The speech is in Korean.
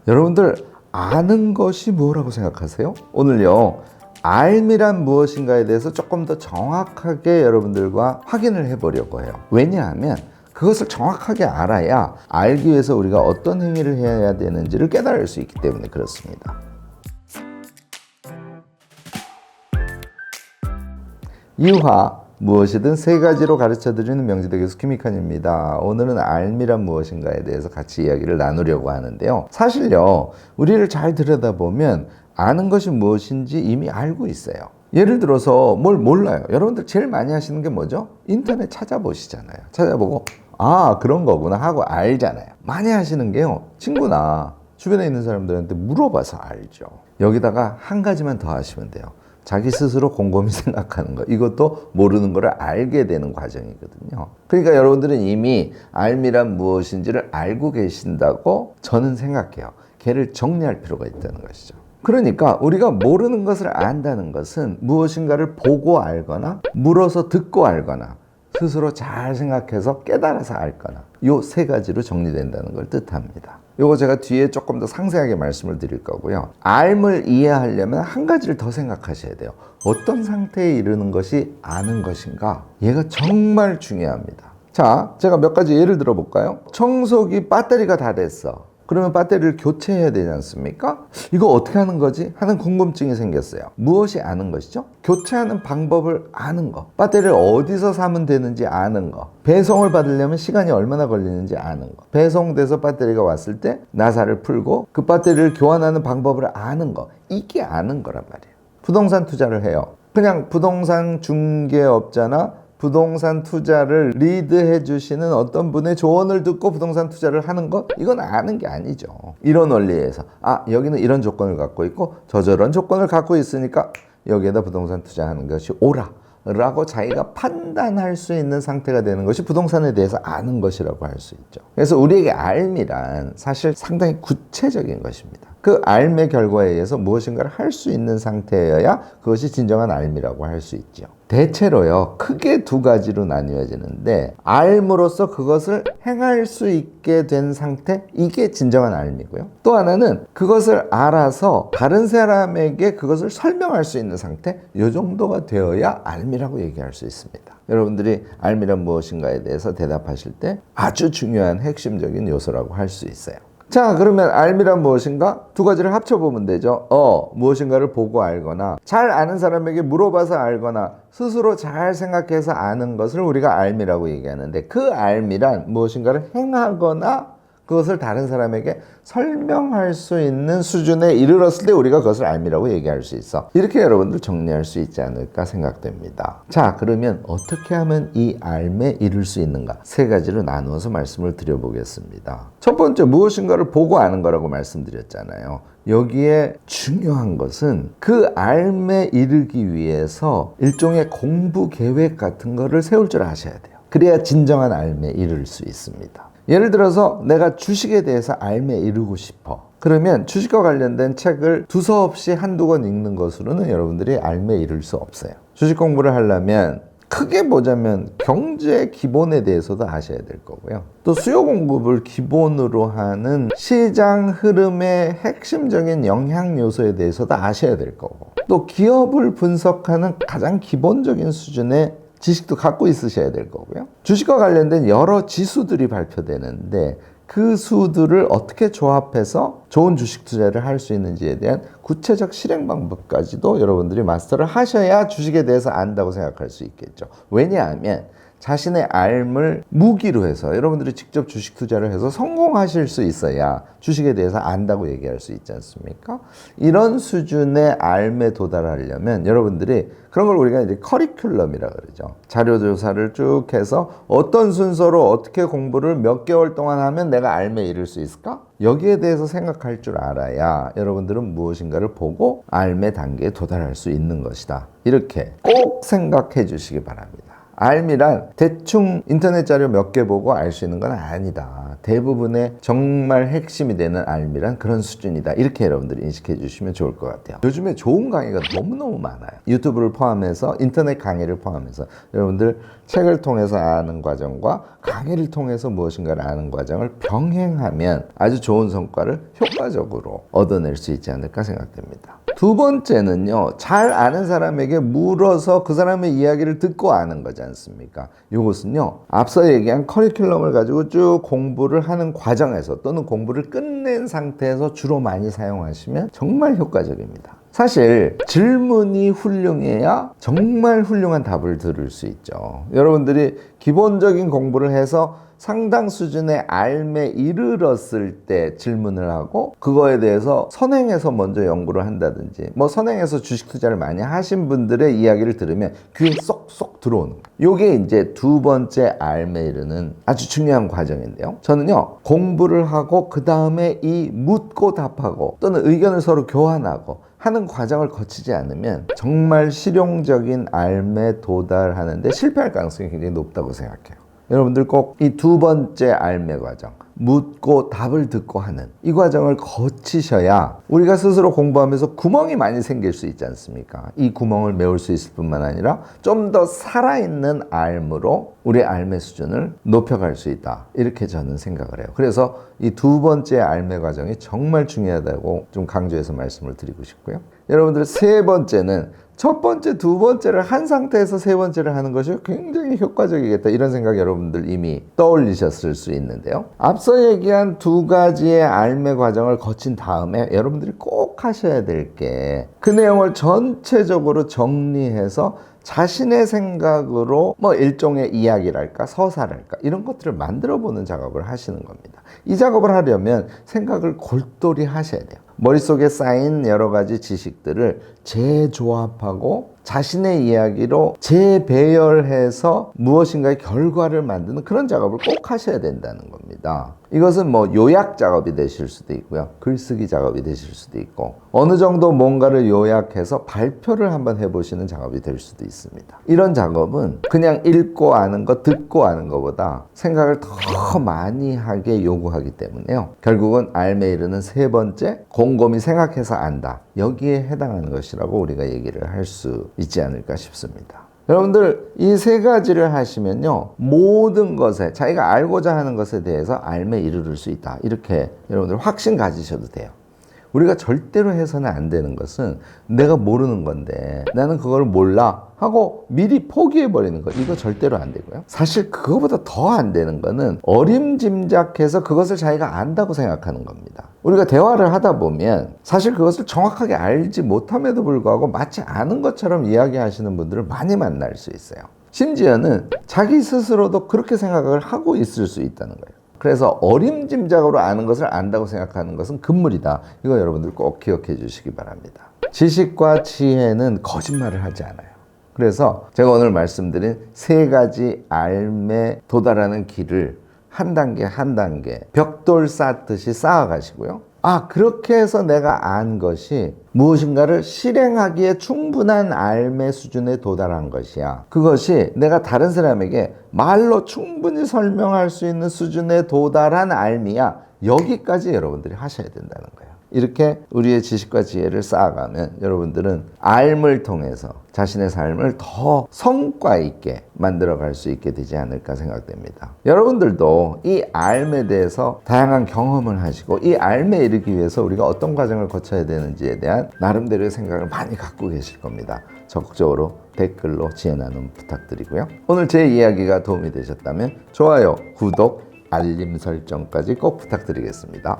여러분들 아는 것이 뭐라고 생각하세요? 오늘요 알미란 무엇인가에 대해서 조금 더 정확하게 여러분들과 확인을 해보려고 해요. 왜냐하면 그것을 정확하게 알아야 알기 위해서 우리가 어떤 행위를 해야 되는지를 깨달을 수 있기 때문에 그렇습니다. 이화 무엇이든 세 가지로 가르쳐드리는 명지대 교수 김익환입니다. 오늘은 알미란 무엇인가에 대해서 같이 이야기를 나누려고 하는데요. 사실요 우리를 잘 들여다보면 아는 것이 무엇인지 이미 알고 있어요. 예를 들어서 뭘 몰라요. 여러분들 제일 많이 하시는 게 뭐죠? 인터넷 찾아보시잖아요. 찾아보고 아 그런 거구나 하고 알잖아요. 많이 하시는 게요 친구나 주변에 있는 사람들한테 물어봐서 알죠. 여기다가 한 가지만 더 하시면 돼요. 자기 스스로 곰곰이 생각하는 거. 이것도 모르는 거를 알게 되는 과정이거든요. 그러니까 여러분들은 이미 알미란 무엇인지를 알고 계신다고 저는 생각해요. 걔를 정리할 필요가 있다는 것이죠. 그러니까 우리가 모르는 것을 안다는 것은 무엇인가를 보고 알거나 물어서 듣고 알거나 스스로 잘 생각해서 깨달아서 알거나 요 세 가지로 정리된다는 걸 뜻합니다. 요거 제가 뒤에 조금 더 상세하게 말씀을 드릴 거고요. 알을 이해하려면 한 가지를 더 생각하셔야 돼요. 어떤 상태에 이르는 것이 아는 것인가? 얘가 정말 중요합니다. 자, 제가 몇 가지 예를 들어 볼까요? 청소기 배터리가 다 됐어. 그러면 배터리를 교체해야 되지 않습니까? 이거 어떻게 하는 거지? 하는 궁금증이 생겼어요. 무엇이 아는 것이죠? 교체하는 방법을 아는 거. 배터리를 어디서 사면 되는지 아는 거. 배송을 받으려면 시간이 얼마나 걸리는지 아는 거. 배송돼서 배터리가 왔을 때 나사를 풀고 그 배터리를 교환하는 방법을 아는 거. 이게 아는 거란 말이에요. 부동산 투자를 해요. 그냥 부동산 중개업자나 부동산 투자를 리드해 주시는 어떤 분의 조언을 듣고 부동산 투자를 하는 것? 이건 아는 게 아니죠. 이런 원리에서 아 여기는 이런 조건을 갖고 있고 저런 조건을 갖고 있으니까 여기에다 부동산 투자하는 것이 옳아 라고 자기가 판단할 수 있는 상태가 되는 것이 부동산에 대해서 아는 것이라고 할 수 있죠. 그래서 우리에게 알미란 사실 상당히 구체적인 것입니다. 그 알의 결과에 의해서 무엇인가를 할 수 있는 상태여야 그것이 진정한 알미라고 할 수 있죠. 대체로요 크게 두 가지로 나뉘어지는데 알므로써 그것을 행할 수 있게 된 상태, 이게 진정한 알미고요. 또 하나는 그것을 알아서 다른 사람에게 그것을 설명할 수 있는 상태, 이 정도가 되어야 알미라고 얘기할 수 있습니다. 여러분들이 알미란 무엇인가에 대해서 대답하실 때 아주 중요한 핵심적인 요소라고 할 수 있어요. 자, 그러면 알미란 무엇인가? 두 가지를 합쳐보면 되죠. 무엇인가를 보고 알거나 잘 아는 사람에게 물어봐서 알거나 스스로 잘 생각해서 아는 것을 우리가 알미라고 얘기하는데 그 알미란 무엇인가를 행하거나 그것을 다른 사람에게 설명할 수 있는 수준에 이르렀을 때 우리가 그것을 알미라고 얘기할 수 있어. 이렇게 여러분들 정리할 수 있지 않을까 생각됩니다. 자, 그러면 어떻게 하면 이 알에 이룰 수 있는가? 세 가지로 나누어서 말씀을 드려보겠습니다. 첫 번째, 무엇인가를 보고 아는 거라고 말씀드렸잖아요. 여기에 중요한 것은 그 알에 이르기 위해서 일종의 공부 계획 같은 거를 세울 줄 아셔야 돼요. 그래야 진정한 알에 이를 수 있습니다. 예를 들어서 내가 주식에 대해서 알에 이르고 싶어. 그러면 주식과 관련된 책을 두서없이 한두 권 읽는 것으로는 여러분들이 알에 이를 수 없어요. 주식 공부를 하려면 크게 보자면 경제 기본에 대해서도 아셔야 될 거고요. 또 수요 공급을 기본으로 하는 시장 흐름의 핵심적인 영향 요소에 대해서도 아셔야 될 거고, 또 기업을 분석하는 가장 기본적인 수준의 지식도 갖고 있으셔야 될 거고요. 주식과 관련된 여러 지수들이 발표되는데 그 수들을 어떻게 조합해서 좋은 주식 투자를 할 수 있는지에 대한 구체적 실행 방법까지도 여러분들이 마스터를 하셔야 주식에 대해서 안다고 생각할 수 있겠죠. 왜냐하면 자신의 알을 무기로 해서 여러분들이 직접 주식 투자를 해서 성공하실 수 있어야 주식에 대해서 안다고 얘기할 수 있지 않습니까? 이런 수준의 알에 도달하려면 여러분들이 그런 걸 우리가 이제 커리큘럼이라 그러죠. 자료 조사를 쭉 해서 어떤 순서로 어떻게 공부를 몇 개월 동안 하면 내가 알에 이를 수 있을까? 여기에 대해서 생각할 줄 알아야 여러분들은 무엇인가를 보고 알의 단계에 도달할 수 있는 것이다. 이렇게 꼭 생각해 주시기 바랍니다. 알미란 대충 인터넷 자료 몇 개 보고 알 수 있는 건 아니다. 대부분의 정말 핵심이 되는 알미란 그런 수준이다. 이렇게 여러분들이 인식해 주시면 좋을 것 같아요. 요즘에 좋은 강의가 너무너무 많아요. 유튜브를 포함해서 인터넷 강의를 포함해서 여러분들 책을 통해서 아는 과정과 강의를 통해서 무엇인가를 아는 과정을 병행하면 아주 좋은 성과를 효과적으로 얻어낼 수 있지 않을까 생각됩니다. 두 번째는요, 잘 아는 사람에게 물어서 그 사람의 이야기를 듣고 아는 거지 않습니까? 이것은요, 앞서 얘기한 커리큘럼을 가지고 쭉 공부를 하는 과정에서 또는 공부를 끝낸 상태에서 주로 많이 사용하시면 정말 효과적입니다. 사실 질문이 훌륭해야 정말 훌륭한 답을 들을 수 있죠. 여러분들이 기본적인 공부를 해서 상당 수준의 알매 이르렀을 때 질문을 하고 그거에 대해서 선행해서 먼저 연구를 한다든지 뭐 선행해서 주식 투자를 많이 하신 분들의 이야기를 들으면 귀에 쏙쏙 들어오는 거예요. 요게 이제 두 번째 알매 이르는 아주 중요한 과정인데요. 저는요, 공부를 하고 그 다음에 이 묻고 답하고 또는 의견을 서로 교환하고 하는 과정을 거치지 않으면 정말 실용적인 알매 도달하는데 실패할 가능성이 굉장히 높다고 생각해요. 여러분들 꼭 이 두 번째 알매 과정, 묻고 답을 듣고 하는 이 과정을 거치셔야 우리가 스스로 공부하면서 구멍이 많이 생길 수 있지 않습니까? 이 구멍을 메울 수 있을 뿐만 아니라 좀 더 살아있는 알무로 우리 알매 수준을 높여갈 수 있다. 이렇게 저는 생각을 해요. 그래서 이 두 번째 알매 과정이 정말 중요하다고 좀 강조해서 말씀을 드리고 싶고요. 여러분들 세 번째는 첫 번째, 두 번째를 한 상태에서 세 번째를 하는 것이 굉장히 효과적이겠다. 이런 생각 여러분들 이미 떠올리셨을 수 있는데요. 앞서 얘기한 두 가지의 알매 과정을 거친 다음에 여러분들이 꼭 하셔야 될 게 그 내용을 전체적으로 정리해서 자신의 생각으로 뭐 일종의 이야기랄까 서사랄까 이런 것들을 만들어 보는 작업을 하시는 겁니다. 이 작업을 하려면 생각을 골똘히 하셔야 돼요. 머릿속에 쌓인 여러 가지 지식들을 재조합하고 자신의 이야기로 재배열해서 무엇인가의 결과를 만드는 그런 작업을 꼭 하셔야 된다는 겁니다. 이것은 뭐 요약 작업이 되실 수도 있고요. 글쓰기 작업이 되실 수도 있고 어느 정도 뭔가를 요약해서 발표를 한번 해보시는 작업이 될 수도 있습니다. 이런 작업은 그냥 읽고 아는 것, 듣고 아는 것보다 생각을 더 많이 하게 요구하기 때문에요. 결국은 알매 이르는 세 번째, 곰곰이 생각해서 안다. 여기에 해당하는 것이라고 우리가 얘기를 할 수 있지 않을까 싶습니다. 여러분들 이 세 가지를 하시면요, 모든 것에 자기가 알고자 하는 것에 대해서 알매 이르를 수 있다. 이렇게 여러분들 확신 가지셔도 돼요. 우리가 절대로 해서는 안 되는 것은 내가 모르는 건데 나는 그걸 몰라 하고 미리 포기해버리는 거, 이거 절대로 안 되고요. 사실 그거보다 더 안 되는 거는 어림짐작해서 그것을 자기가 안다고 생각하는 겁니다. 우리가 대화를 하다 보면 사실 그것을 정확하게 알지 못함에도 불구하고 마치 아는 것처럼 이야기하시는 분들을 많이 만날 수 있어요. 심지어는 자기 스스로도 그렇게 생각을 하고 있을 수 있다는 거예요. 그래서 어림짐작으로 아는 것을 안다고 생각하는 것은 금물이다. 이거 여러분들 꼭 기억해 주시기 바랍니다. 지식과 지혜는 거짓말을 하지 않아요. 그래서 제가 오늘 말씀드린 세 가지 알매 도달하는 길을 한 단계 한 단계 벽돌 쌓듯이 쌓아가시고요. 그렇게 해서 내가 안 것이 무엇인가를 실행하기에 충분한 알매 수준에 도달한 것이야. 그것이 내가 다른 사람에게 말로 충분히 설명할 수 있는 수준에 도달한 알미야. 여기까지 여러분들이 하셔야 된다는 거예요. 이렇게 우리의 지식과 지혜를 쌓아가면 여러분들은 알을 통해서 자신의 삶을 더 성과 있게 만들어갈 수 있게 되지 않을까 생각됩니다. 여러분들도 이 알에 대해서 다양한 경험을 하시고 이 알에 이르기 위해서 우리가 어떤 과정을 거쳐야 되는지에 대한 나름대로의 생각을 많이 갖고 계실 겁니다. 적극적으로 댓글로 지혜 나눔 부탁드리고요. 오늘 제 이야기가 도움이 되셨다면 좋아요, 구독, 알림 설정까지 꼭 부탁드리겠습니다.